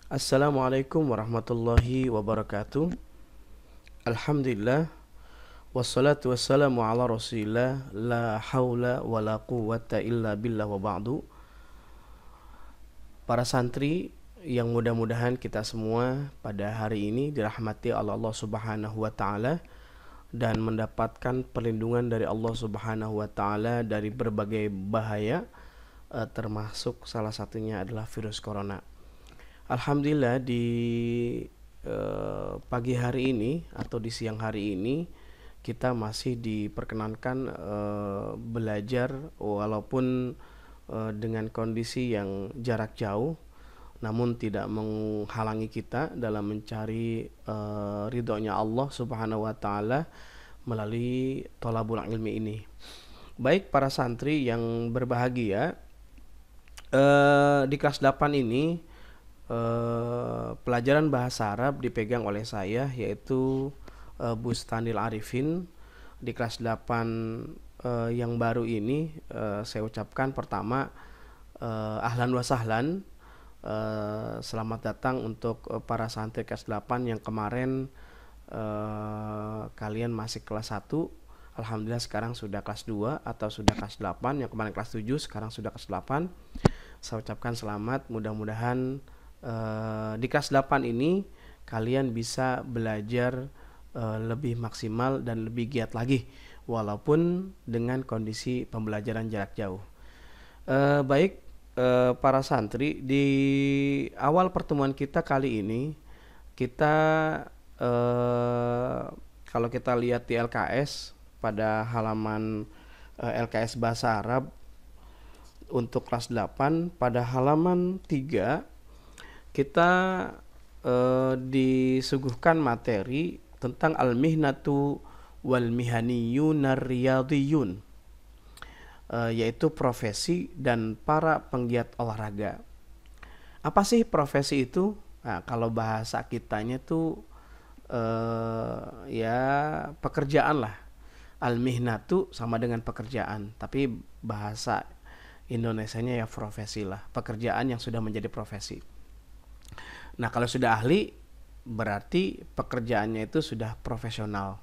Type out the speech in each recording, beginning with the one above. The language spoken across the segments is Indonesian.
Assalamualaikum warahmatullahi wabarakatuh. Alhamdulillah. Wassalatu wassalamu ala rasulillah. La hawla wa la quwwata illa billah wa ba'du. Para santri yang mudah-mudahan kita semua pada hari ini dirahmati oleh Allah subhanahu wa ta'ala dan mendapatkan perlindungan dari Allah subhanahu wa ta'ala dari berbagai bahaya, termasuk salah satunya adalah virus corona. Alhamdulillah di pagi hari ini atau di siang hari ini kita masih diperkenankan belajar walaupun dengan kondisi yang jarak jauh, namun tidak menghalangi kita dalam mencari ridhonya Allah subhanahu wa ta'ala melalui thalabul ilmi ini. Baik para santri yang berbahagia, di kelas 8 ini pelajaran bahasa Arab dipegang oleh saya, yaitu Bustanil Arifin. Di kelas 8 yang baru ini saya ucapkan pertama ahlan wa sahlan, selamat datang untuk para santri kelas 8 yang kemarin kalian masih kelas 1. Alhamdulillah sekarang sudah kelas 2 atau sudah kelas 8, yang kemarin kelas 7 sekarang sudah kelas 8. Saya ucapkan selamat, mudah-mudahan di kelas 8 ini kalian bisa belajar lebih maksimal dan lebih giat lagi walaupun dengan kondisi pembelajaran jarak jauh. Baik para santri, di awal pertemuan kita kali ini kita kalau kita lihat di LKS pada halaman LKS Bahasa Arab untuk kelas 8 pada halaman 3 kita disuguhkan materi tentang al-mihnatu wal mihaniyun ar-riyadiyun, yaitu profesi dan para penggiat olahraga. Apa sih profesi itu? Nah, kalau bahasa kitanya tuh ya pekerjaan lah. Al-mihnatu sama dengan pekerjaan, tapi bahasa Indonesianya ya profesi lah, pekerjaan yang sudah menjadi profesi. Nah, kalau sudah ahli berarti pekerjaannya itu sudah profesional.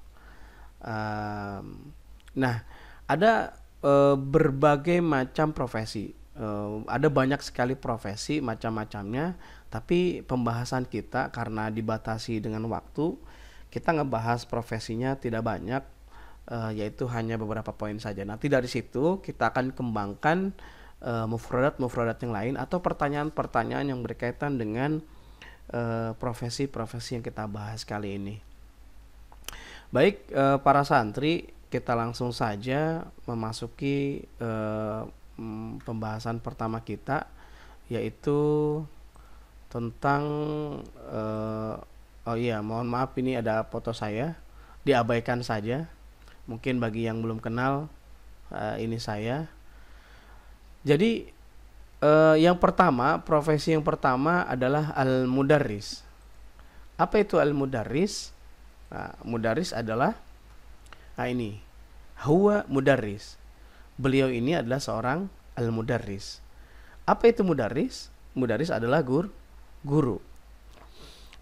Nah, ada berbagai macam profesi. Ada banyak sekali profesi macam-macamnya, tapi pembahasan kita karena dibatasi dengan waktu, kita ngebahas profesinya tidak banyak, yaitu hanya beberapa poin saja. Nanti dari situ kita akan kembangkan mufradat-mufradat yang lain atau pertanyaan-pertanyaan yang berkaitan dengan profesi-profesi yang kita bahas kali ini. Baik para santri, kita langsung saja memasuki pembahasan pertama kita, yaitu tentang oh iya, mohon maaf ini ada foto saya, diabaikan saja. Mungkin bagi yang belum kenal, ini saya. Jadi yang pertama, profesi yang pertama adalah al-mudarris. Apa itu al-mudarris? Nah, mudarris adalah, nah ini, huwa mudarris. Beliau ini adalah seorang al-mudarris. Apa itu mudarris? Mudarris adalah guru.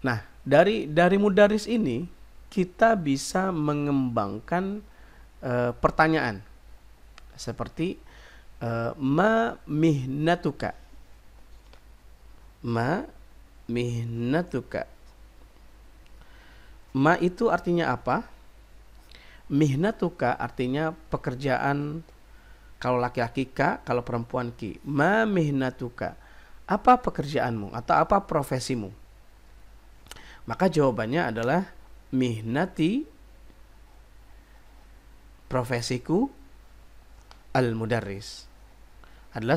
Nah, dari mudarris ini kita bisa mengembangkan pertanyaan seperti ma mihnatuka. Ma mihnatuka. Ma itu artinya apa? Mihnatuka artinya pekerjaan, kalau laki-laki ka, kalau perempuan ki. Ma mihnatuka. Apa pekerjaanmu atau apa profesimu? Maka jawabannya adalah mihnati, profesiku, al-mudarris, adalah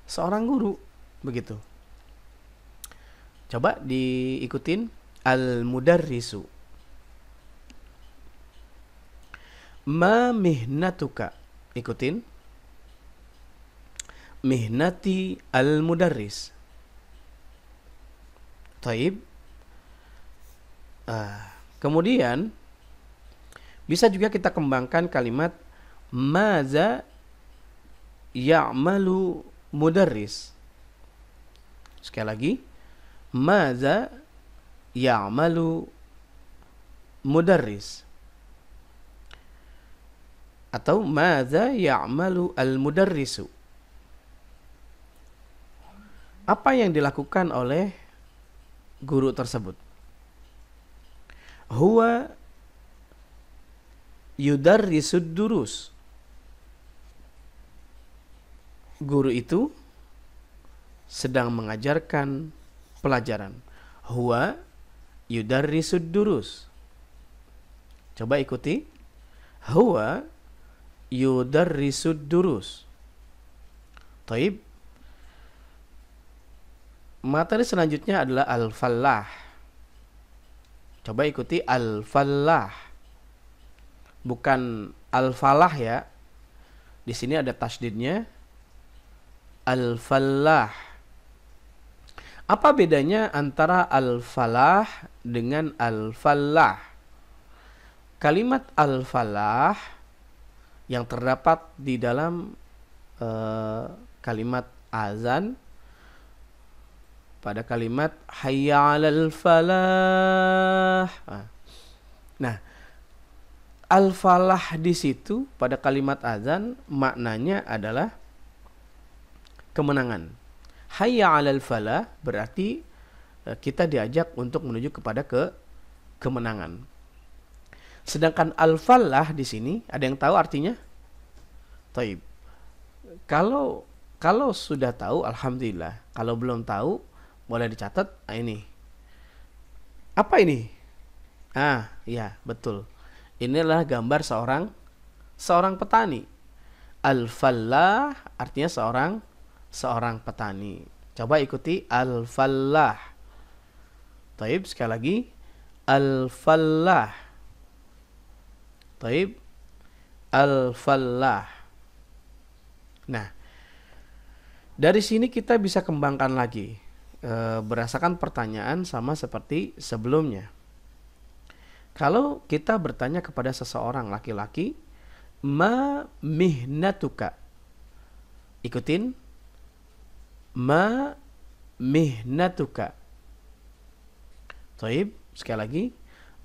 seorang guru, begitu. Coba diikutin, al-mudarrisu. Ma mihnatuka. Ikutin. Mihnati al-mudarris. Taib. Kemudian bisa juga kita kembangkan kalimat maza ya'malu mudarris. Sekali lagi, Madza ya'malu mudarris, atau madza ya'malu al-mudarrisu. Apa yang dilakukan oleh guru tersebut? Huwa yudarrisud durus. Guru itu sedang mengajarkan pelajaran. Huwa yudarrisud durus. Coba ikuti. Huwa yudarrisud durus. Taib. Materi selanjutnya adalah al-fallah. Coba ikuti al-fallah. Bukan al-falah ya. Di sini ada tasydidnya. Al-fallah. Apa bedanya antara al-falah dengan al-fallah? Kalimat al-falah yang terdapat di dalam kalimat azan pada kalimat hayya 'alal falah. Nah, al-falah di situ pada kalimat azan maknanya adalah kemenangan. Hayya 'alal falah berarti kita diajak untuk menuju kepada kemenangan. Sedangkan al-falah di sini ada yang tahu artinya? Taib. Kalau sudah tahu alhamdulillah. Kalau belum tahu boleh dicatat. Ini. Apa ini? Iya, betul. Inilah gambar seorang petani. Al-fallah artinya seorang petani. Coba ikuti al-fallah. Taib, sekali lagi. Al-fallah. Taib. Al-fallah. Nah, dari sini kita bisa kembangkan lagi. Berdasarkan pertanyaan sama seperti sebelumnya. Kalau kita bertanya kepada seseorang laki-laki, ma mihnatuka. Ikutin. Ma mihnatuka. Taib, sekali lagi.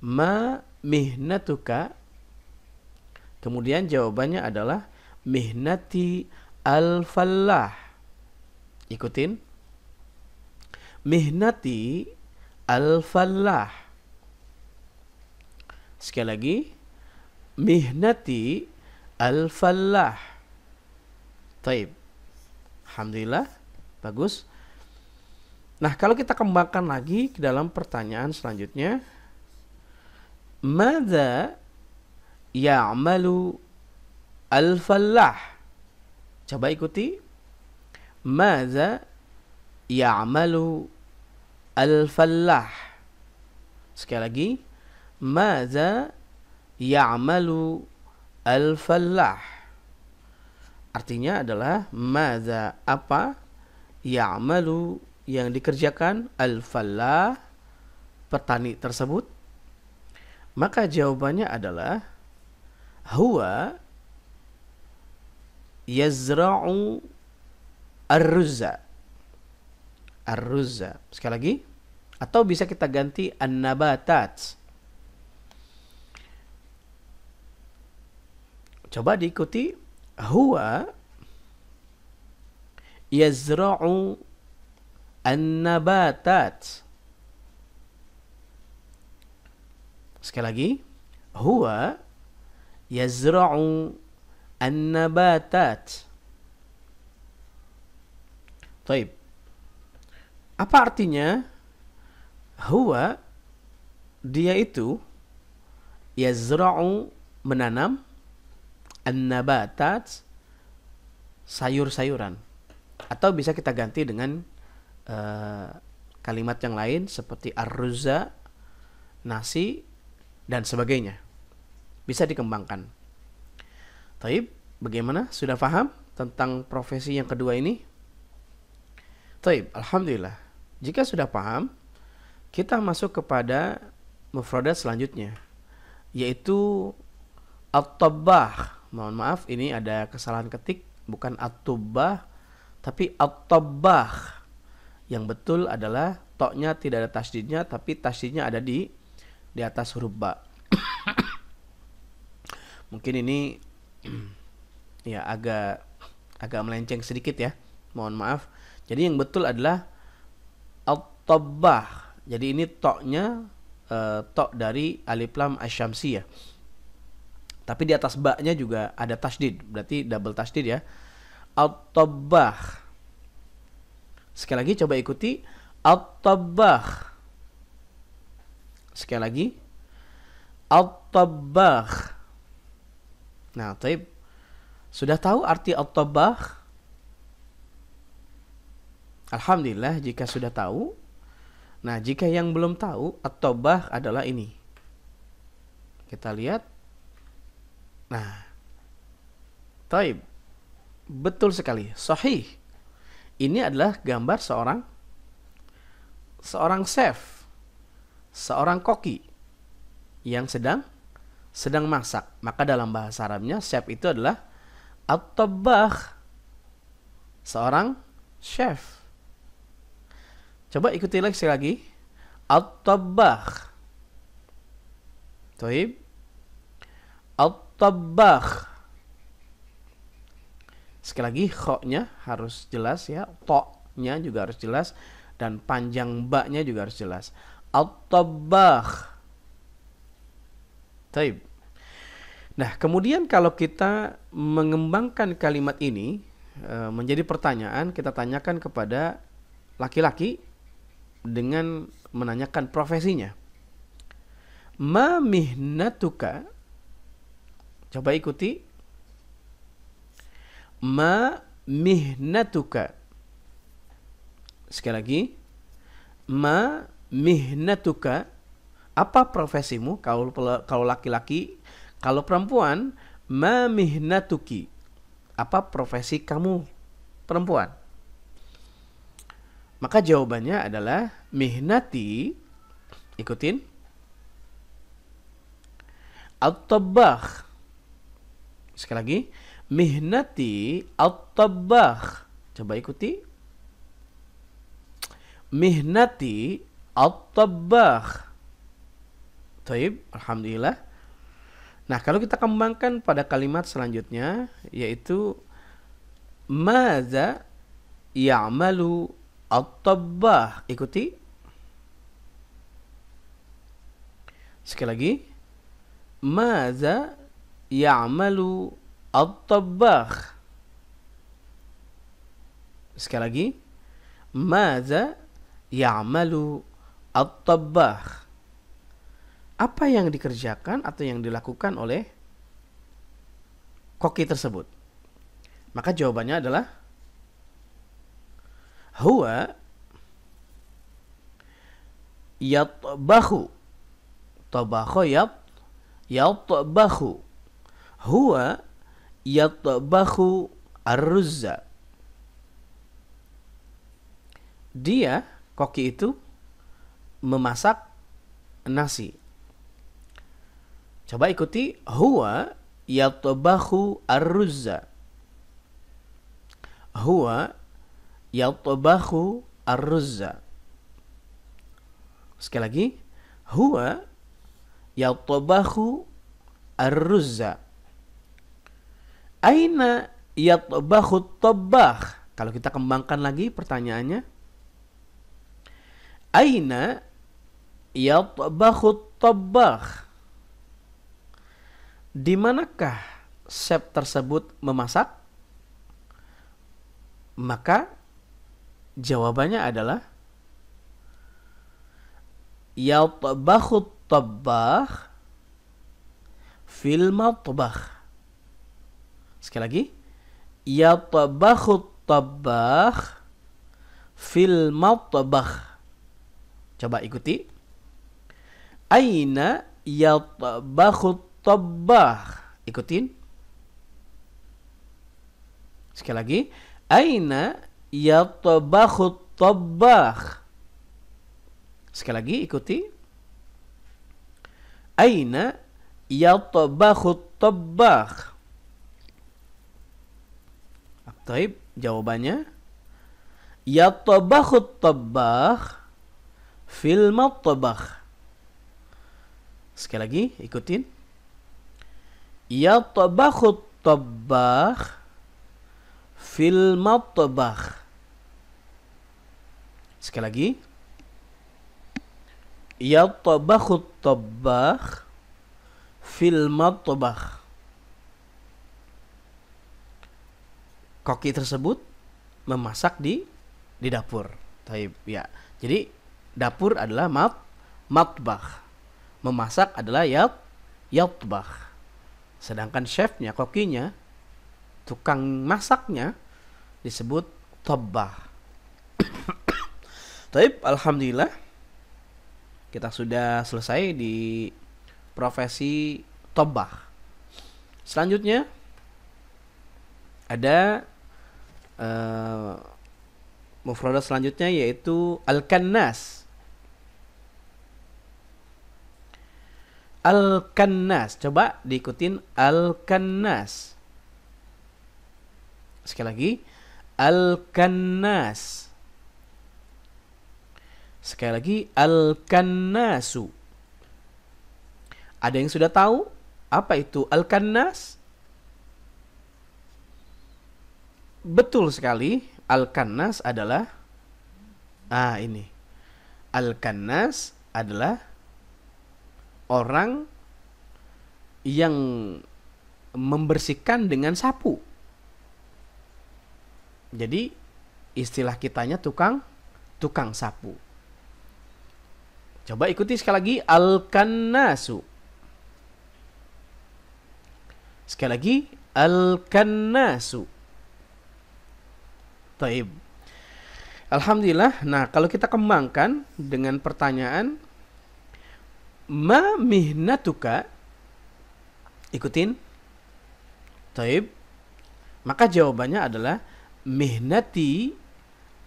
Ma mihnatuka. Kemudian jawabannya adalah mihnati al-fallah. Ikutin. Mihnati al-fallah. Sekali lagi. Mihnati al-fallah. Taib. Alhamdulillah. Bagus. Nah, kalau kita kembangkan lagi ke dalam pertanyaan selanjutnya. Madza ya'malu al-fallah. Coba ikuti. Madza ya'malu al-fallah. Sekali lagi. Madza ya'malu al-fallah. Artinya adalah madza apa? Ya'malu yang dikerjakan al-fallah petani tersebut. Maka jawabannya adalah huwa yazra'u ar-ruzza. Ar-ruzza. Sekali lagi. Atau bisa kita ganti an-nabatat. Coba diikuti. Huwa yazra'u an-nabatat. Sekali lagi. Huwa yazra'u an-nabatat. Taib. Apa artinya? Huwa, dia itu yazra'u, menanam, an-nabatat, sayur-sayuran. Atau bisa kita ganti dengan kalimat yang lain seperti ar-ruzza, nasi, dan sebagainya. Bisa dikembangkan. Taib, bagaimana? Sudah paham tentang profesi yang kedua ini? Taib, alhamdulillah. Jika sudah paham, kita masuk kepada mufradat selanjutnya, yaitu at-tabbah. Mohon maaf, ini ada kesalahan ketik, bukan at-tubbah, tapi at-tabbah, Yang betul adalah toknya tidak ada tasydidnya, tapi tasydidnya ada di atas huruf ba. Mungkin ini ya agak melenceng sedikit ya. Mohon maaf. Jadi yang betul adalah at-tabbah. Jadi ini toknya tok dari alif lam asy-syamsiyah. Tapi di atas ba-nya juga ada tasydid, berarti double tasydid ya. At-tabbah. Sekali lagi coba ikuti. At-tabbah. Sekali lagi. At-tabbah. Nah, taib. Sudah tahu arti at-tabbah? Alhamdulillah jika sudah tahu. Nah, jika yang belum tahu, at-tabbah adalah ini. Kita lihat. Nah, taib. Betul sekali. Sahih. Ini adalah gambar seorang chef, seorang koki yang sedang masak. Maka dalam bahasa Arabnya chef itu adalah at-tabbah, seorang chef. Coba ikuti lagi sekali lagi. At-tabbah. Taib. At-tabbah. Sekali lagi, kho-nya harus jelas ya, to-nya juga harus jelas, dan panjang ba-nya juga harus jelas. At-tabbah. Taib. Nah, kemudian kalau kita mengembangkan kalimat ini menjadi pertanyaan, kita tanyakan kepada laki-laki dengan menanyakan profesinya. Ma mihnatuka? Coba ikuti. Ma mihnatuka. Sekali lagi. Ma mihnatuka. Apa profesimu? Kalau laki-laki. Kalau perempuan. Ma mihnatuki. Apa profesi kamu perempuan? Maka jawabannya adalah mihnati. Ikutin. At-tabbah. Sekali lagi. Mihnati at-tabbah. Coba ikuti. Mihnati at-tabbah. Taib, alhamdulillah. Nah, kalau kita kembangkan pada kalimat selanjutnya, yaitu maza ya'malu at-tabbah. Ikuti. Sekali lagi. Maza ya'malu at-tabbah. Sekali lagi. Maza ya'malu at-tabbah. Apa yang dikerjakan atau yang dilakukan oleh koki tersebut? Maka jawabannya adalah huwa yatbahu. Tabakho yatbahu. Huwa yatbahu ar-ruzza. Dia, koki itu, memasak nasi. Coba ikuti. Huwa yatbahu ar-ruzza. Huwa yatbahu ar-ruzza. Sekali lagi. Huwa yatbahu ar-ruzza. Aina yatbahu at-tabbah. Kalau kita kembangkan lagi pertanyaannya. Aina yatbahu at-tabbah. Di manakah chef tersebut memasak? Maka jawabannya adalah yatbahu at-tabbah fil matbakh. Sekali lagi. Yatbahu at-tabbah fil matbakh. Coba ikuti. Aina yatbahu at-tabbah. Ikutin. Sekali lagi. Aina yatbahu at-tabbah. Sekali lagi ikuti. Aina yatbahu at-tabbah. Taib, jawabannya Yatabakhut tabbakh fil matbakh. Sekali lagi, ikutin. Yatabakhut tabbakh fil matbakh. Sekali lagi. Yatabakhut tabbakh fil matbakh. Koki tersebut memasak di dapur. Taib, ya. Jadi dapur adalah matbakh. Memasak adalah yatbakh. Sedangkan chefnya, kokinya, tukang masaknya disebut tabbakh. Taib, alhamdulillah kita sudah selesai di profesi tabbakh. Selanjutnya ada mufradat selanjutnya yaitu al-kannas. Al-kannas, coba diikutin al-kannas. Sekali lagi, al-kannas. Sekali lagi, al-kannasu. Ada yang sudah tahu apa itu al-kannas? Betul sekali, al-kannas adalah ini. Al-kannas adalah orang yang membersihkan dengan sapu. Jadi istilah kitanya tukang sapu. Coba ikuti sekali lagi, al-kannasu. Sekali lagi, al-kannasu. Taib. Alhamdulillah. Nah, kalau kita kembangkan dengan pertanyaan, ma mihnatuka? Ikutin. Taib. Maka jawabannya adalah mihnati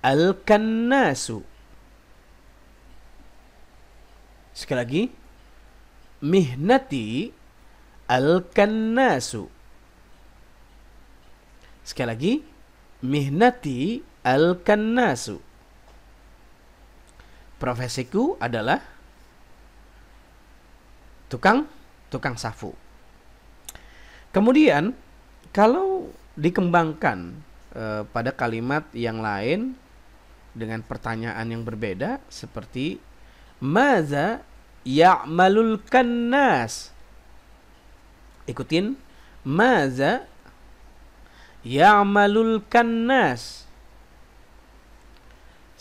al-kannasu. Sekali lagi, mihnati al-kannasu. Sekali lagi, mihnati al-kannasu. Profesiku adalah tukang sapu. Kemudian kalau dikembangkan pada kalimat yang lain dengan pertanyaan yang berbeda seperti maza ya'malul kannas. Ikutin, maza ya'malul kannas.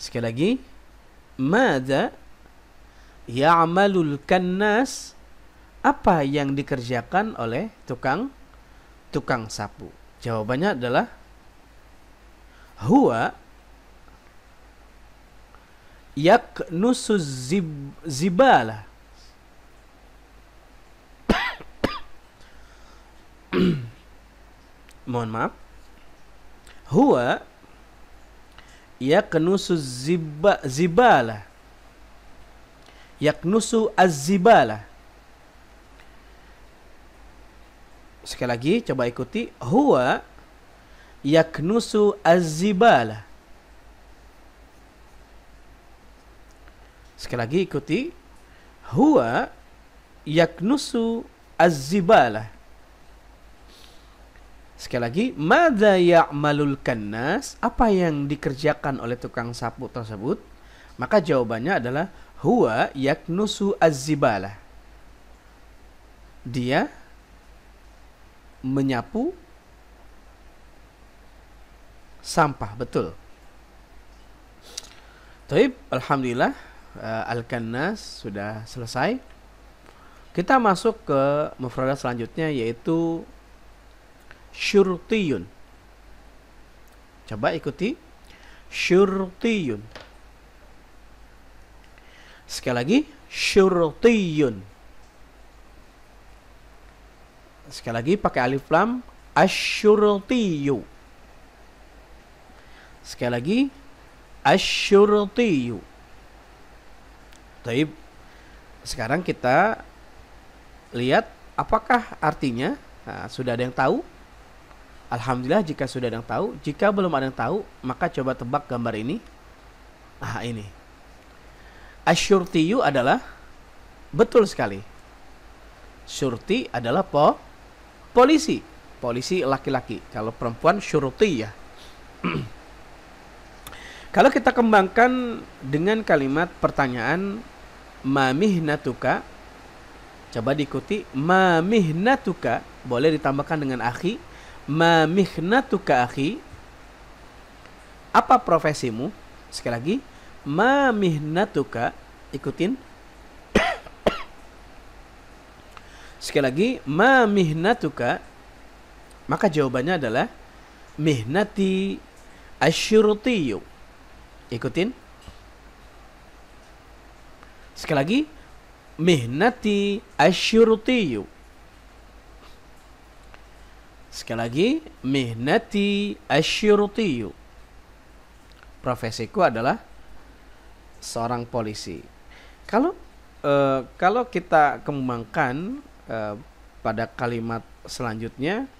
Sekali lagi, maza ya'malul kannas. Apa yang dikerjakan oleh tukang sapu? Jawabannya adalah huwa yaknusu zibala. Mohon maaf. Huwa yaknusu zibala. Yaknusu az-zibala. Sekali lagi, coba ikuti. Huwa yaknusu az-zibala. Sekali lagi ikuti. Huwa yaknusu az-zibala. Sekali lagi, madza ya'malul kannas? Apa yang dikerjakan oleh tukang sapu tersebut? Maka jawabannya adalah huwa yaknusu az-zibala. Dia menyapu sampah, betul. Taib, alhamdulillah, al-kannas sudah selesai. Kita masuk ke mufradat selanjutnya yaitu syurtiyun. Coba ikuti, syurtiyun. Sekali lagi, syurtiyun. Sekali lagi pakai alif lam, asyurtiyu. Sekali lagi, asyurtiyu. Taib. Sekarang kita lihat apakah artinya. Nah, sudah ada yang tahu? Alhamdulillah jika sudah ada yang tahu. Jika belum ada yang tahu, maka coba tebak gambar ini. Ah, ini. Asyurtiyu adalah, betul sekali. Syurti adalah polisi. Polisi laki-laki. Kalau perempuan syurti ya. Kalau kita kembangkan dengan kalimat pertanyaan ma mihnatuka, coba diikuti. Ma mihnatuka, boleh ditambahkan dengan akhi. Ma mihnatuka akhi. Apa profesimu? Sekali lagi. Ma mihnatuka, ikutin. Sekali lagi, ma mihnatuka, maka jawabannya adalah mihnati asyurtiyu. Ikutin. Sekali lagi, mihnati asyurtiyu. Sekali lagi, mihnati asyurtiyu. Profesiku adalah seorang polisi. Kalau kita kembangkan pada kalimat selanjutnya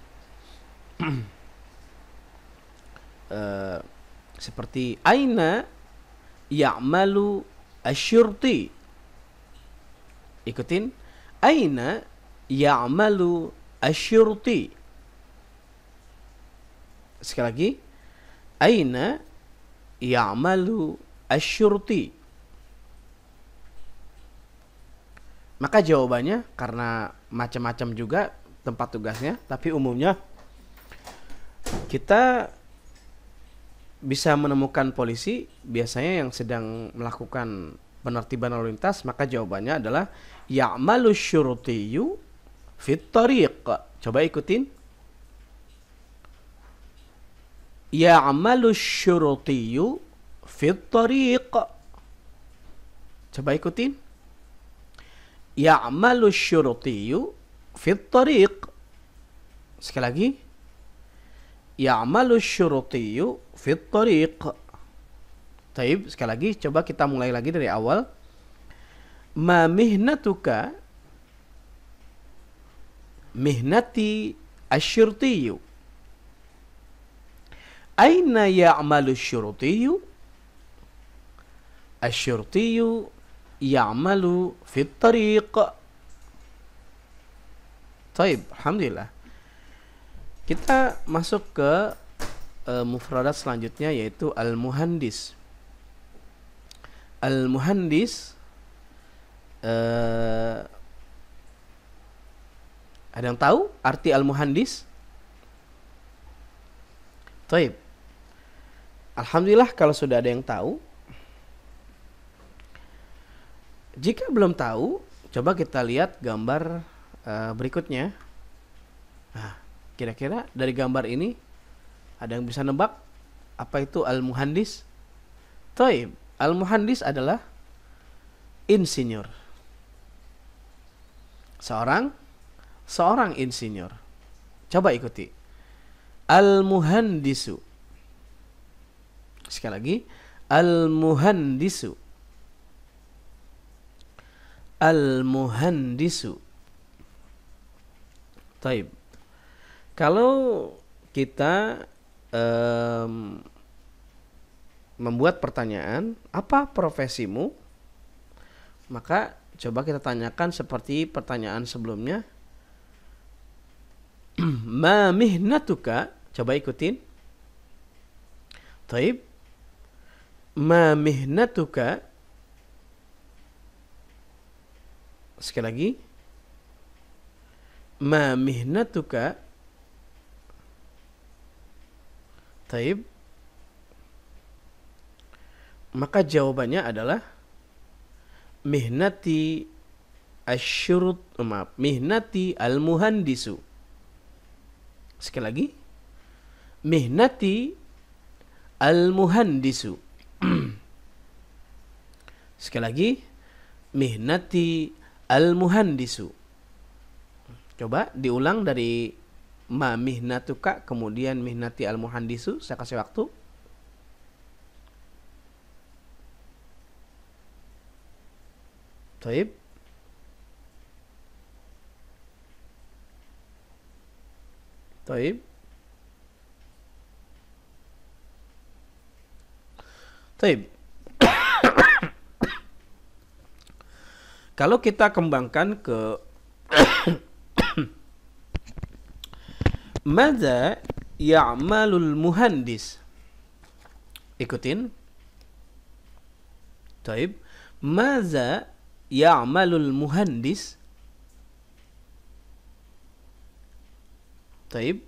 seperti aina ya'malu asyurti. Ikutin. Aina ya'malu asyurti. Sekali lagi. Aina ya'malu asyurti. Maka jawabannya, karena macam-macam juga tempat tugasnya, tapi umumnya kita bisa menemukan polisi biasanya yang sedang melakukan penertiban lalu lintas, maka jawabannya adalah ya'malu syurtiyu fit tariq. Coba ikutin. Ya'malu syurtiyu fit tariq. Coba ikutin. Ya'malu syurtiyu fit tariq. Sekali lagi. Ya'malu syurtiyu fit tariq. Taib, sekali lagi coba kita mulai lagi dari awal. Ma mihnatuka, mihnati asyurtiyu. Aina ya'malu syurtiyu? Asyurtiyu ya'malu fit tariq. Taib, alhamdulillah. Kita masuk ke mufradat selanjutnya, yaitu al-muhandis. Al-muhandis, ada yang tahu arti al-muhandis? Taib. Alhamdulillah kalau sudah ada yang tahu. Jika belum tahu, coba kita lihat gambar berikutnya. Nah, kira-kira dari gambar ini ada yang bisa nebak apa itu al-muhandis? Taib. Al-muhandis adalah insinyur. Seorang insinyur. Coba ikuti. Al-muhandisu. Sekali lagi, al-muhandisu. Al-muhandisu. Taib. Kalau kita membuat pertanyaan, apa profesimu? Maka coba kita tanyakan seperti pertanyaan sebelumnya. Ma mihnatuka? Coba ikutin. Taib. Ma mihnatuka? Sekali lagi. Ma mihnatuka? Taib. Maka jawabannya adalah mihnati asyurut, mihnati al-muhandisu. Sekali lagi. Mihnati al-muhandisu. Sekali lagi. Mihnati al-muhandisu. Coba diulang dari ma mihnatuka kemudian mihnati al-muhandisu. Saya kasih waktu. Taib. Taib. Taib. Kalau kita kembangkan ke madza ya'malul muhandis. Ikutin. Taib. Madza ya'malul muhandis. Taib.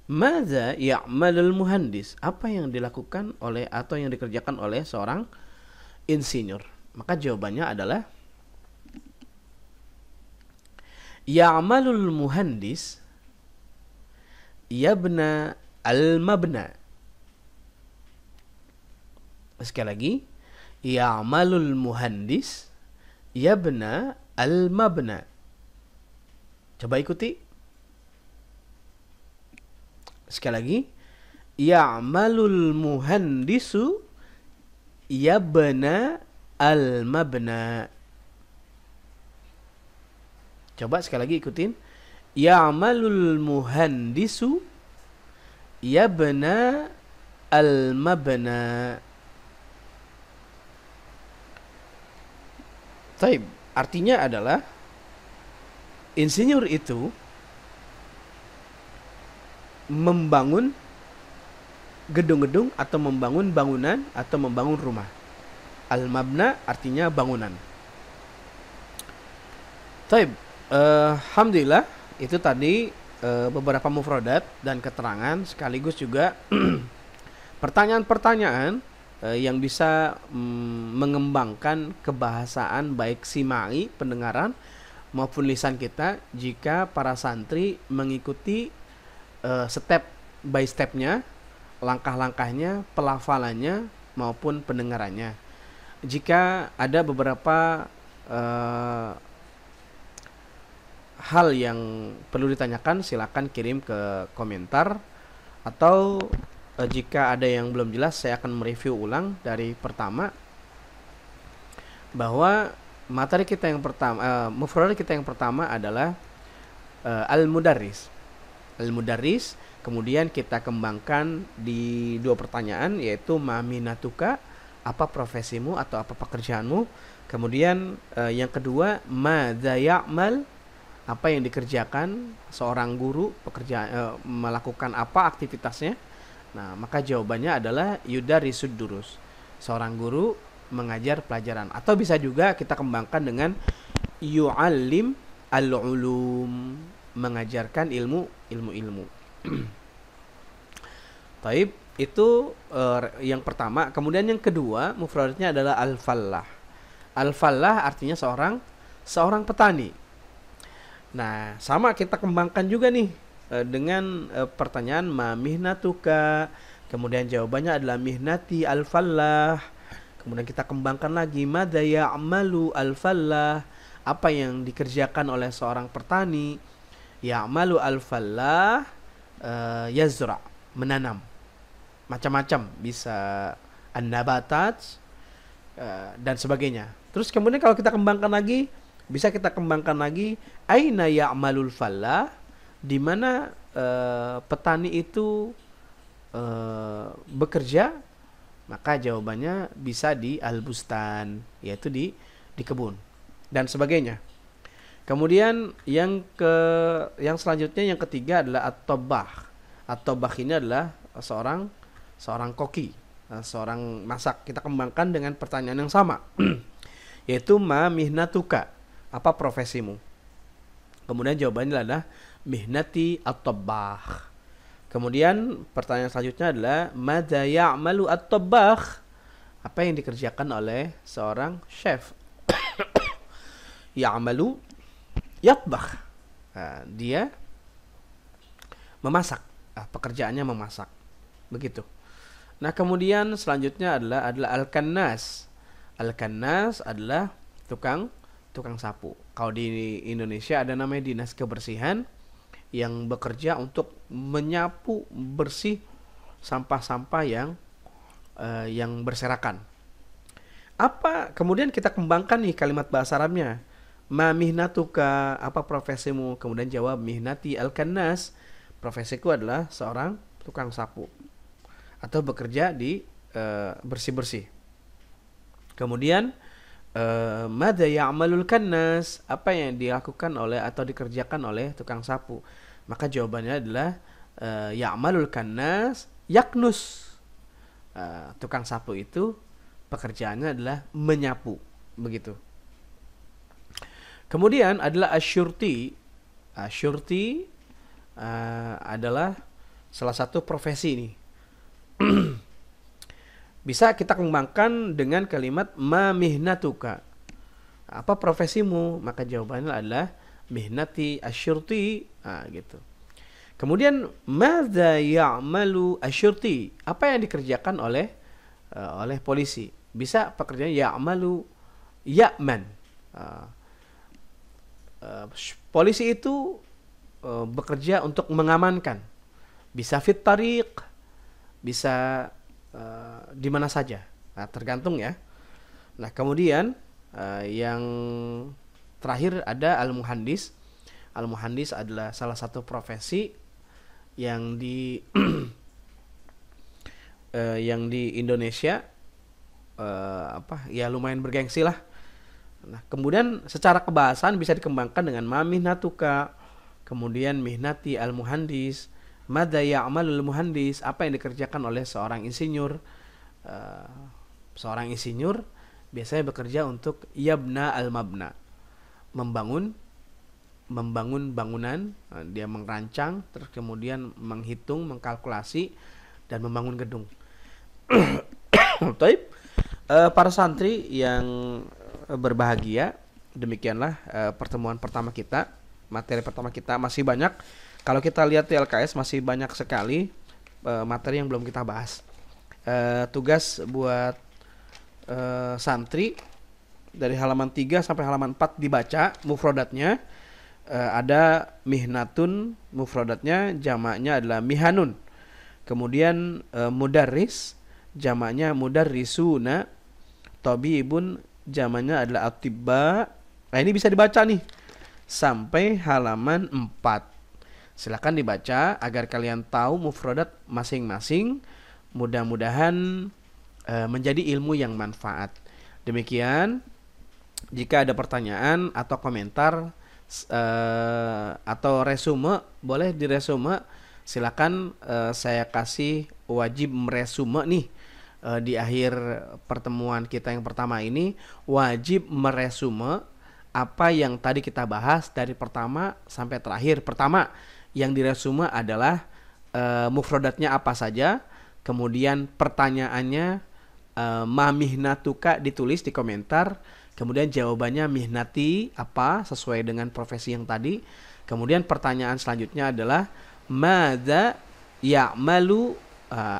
Madza ya'malul muhandis. Apa yang dilakukan oleh atau yang dikerjakan oleh seorang insinyur? Maka jawabannya adalah ya'malul muhandis yabna al-mabna. Sekali lagi, ya'malul muhandis yabna al-mabna. Coba ikuti. Sekali lagi, ya'malul muhandisu yabna al-mabna. Coba sekali lagi ikutin. Ya'malul muhandisu yabna al-mabna. Taib. Artinya adalah insinyur itu membangun gedung-gedung atau membangun bangunan atau membangun rumah. Al-mabna artinya bangunan. Taib. Alhamdulillah itu tadi beberapa mufradat dan keterangan sekaligus juga pertanyaan-pertanyaan yang bisa mengembangkan kebahasaan baik simai pendengaran maupun lisan kita jika para santri mengikuti step by stepnya, langkah-langkahnya, pelafalannya maupun pendengarannya. Jika ada beberapa hal yang perlu ditanyakan, silakan kirim ke komentar, atau jika ada yang belum jelas saya akan mereview ulang dari pertama, bahwa materi kita yang pertama, mufradat kita yang pertama adalah al-mudarris. Al-mudarris, kemudian kita kembangkan di dua pertanyaan, yaitu ma minatuka, apa profesimu atau apa pekerjaanmu. Kemudian yang kedua, madza ya'mal, apa yang dikerjakan seorang guru, melakukan apa aktivitasnya. Nah, maka jawabannya adalah yudarisud durus, seorang guru mengajar pelajaran. Atau bisa juga kita kembangkan dengan yu'allim al-ulum, mengajarkan ilmu-ilmu. Taib, itu yang pertama. Kemudian yang kedua, mufradatnya adalah al-fallah. Al-fallah artinya seorang petani. Nah, sama kita kembangkan juga nih dengan pertanyaan ma mihnatuka. Kemudian jawabannya adalah mihnati al-fallah. Kemudian kita kembangkan lagi madza ya'malu al-fallah, apa yang dikerjakan oleh seorang petani. Ya'malu al-fallah yazra, menanam. Macam-macam, bisa an-nabatat dan sebagainya. Terus kemudian kalau kita kembangkan lagi, bisa kita kembangkan lagi aina ya'malul fallah, di mana petani itu bekerja. Maka jawabannya bisa di al-bustan, yaitu di kebun dan sebagainya. Kemudian yang selanjutnya, yang ketiga adalah at-tabbah. At-tabbah ini adalah seorang koki, seorang masak. Kita kembangkan dengan pertanyaan yang sama yaitu ma mihnatuka, apa profesimu. Kemudian jawabannya adalah mihnati at-tabbah. Kemudian pertanyaan selanjutnya adalah madza ya'malu at-tabbah, apa yang dikerjakan oleh seorang chef. Ya'malu yatbakh, dia memasak, pekerjaannya memasak, begitu. Nah, kemudian selanjutnya adalah al-kannas. Al-kannas adalah tukang sapu. Kalau di Indonesia ada namanya dinas kebersihan, yang bekerja untuk menyapu bersih sampah-sampah yang berserakan. Apa kemudian kita kembangkan nih kalimat bahasa Arabnya. Ma mihnatuka, apa profesimu? Kemudian jawab mihnati al-kannas, profesiku adalah seorang tukang sapu atau bekerja di bersih-bersih. Kemudian madza ya'malul kannas, apa yang dilakukan oleh atau dikerjakan oleh tukang sapu? Maka jawabannya adalah ya'malul kannas yaknus. Tukang sapu itu pekerjaannya adalah menyapu, begitu. Kemudian adalah asyurti. Asyurti adalah salah satu profesi ini. Bisa kita kembangkan dengan kalimat ma mihnatuka. Apa profesimu? Maka jawabannya adalah mihnati asyurti. Gitu. Kemudian madza ya'malu asyurti? Apa yang dikerjakan oleh polisi? Bisa pekerjaan ya'malu ya'man. Polisi itu bekerja untuk mengamankan. Bisa fit tariq, bisa di mana saja. Nah, tergantung ya. Nah, kemudian yang terakhir ada al-muhandis. Al-muhandis adalah salah satu profesi yang di yang di Indonesia ya lumayan bergengsi lah. Nah, kemudian secara kebahasan bisa dikembangkan dengan ma mihnatuka, kemudian mihnati al-muhandis, madza ya'malul muhandis, apa yang dikerjakan oleh seorang insinyur. Seorang insinyur biasanya bekerja untuk yabna al-mabna, membangun bangunan. Dia merancang, terus kemudian menghitung, mengkalkulasi, dan membangun gedung. Taib, para santri yang berbahagia, demikianlah pertemuan pertama kita. Materi pertama kita masih banyak. Kalau kita lihat di LKS masih banyak sekali materi yang belum kita bahas. Tugas buat santri dari halaman 3 sampai halaman 4 dibaca mufradatnya. Ada mihnatun, mufradatnya, jamaknya adalah mihanun. Kemudian mudarris, jamaknya mudarrisuna. Tabibun, jamaknya adalah atibba. Nah, ini bisa dibaca nih sampai halaman 4. Silakan dibaca agar kalian tahu mufradat masing-masing. Mudah-mudahan menjadi ilmu yang manfaat. Demikian. Jika ada pertanyaan atau komentar atau resume, boleh diresume. Silakan, saya kasih wajib meresume nih di akhir pertemuan kita yang pertama ini. Wajib meresume apa yang tadi kita bahas dari pertama sampai terakhir. Pertama, yang diresume adalah mufradatnya apa saja. Kemudian pertanyaannya ma mihnatuka ditulis di komentar. Kemudian jawabannya mihnati apa sesuai dengan profesi yang tadi. Kemudian pertanyaan selanjutnya adalah madza ya'malu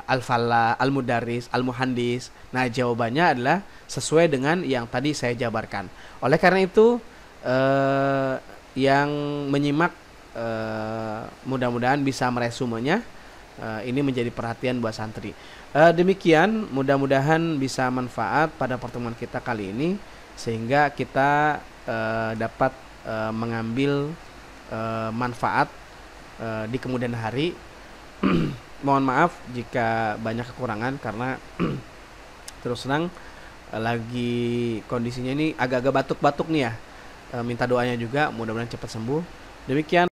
al-falla, al-mudarris, al-muhandis. Nah, jawabannya adalah sesuai dengan yang tadi saya jabarkan. Oleh karena itu yang menyimak mudah-mudahan bisa meresumenya. Ini menjadi perhatian buat santri. Demikian, mudah-mudahan bisa manfaat pada pertemuan kita kali ini, sehingga kita dapat mengambil manfaat di kemudian hari. Mohon maaf jika banyak kekurangan karena terus terang lagi kondisinya ini agak-agak batuk-batuk nih ya. Minta doanya juga, mudah-mudahan cepat sembuh. Demikian.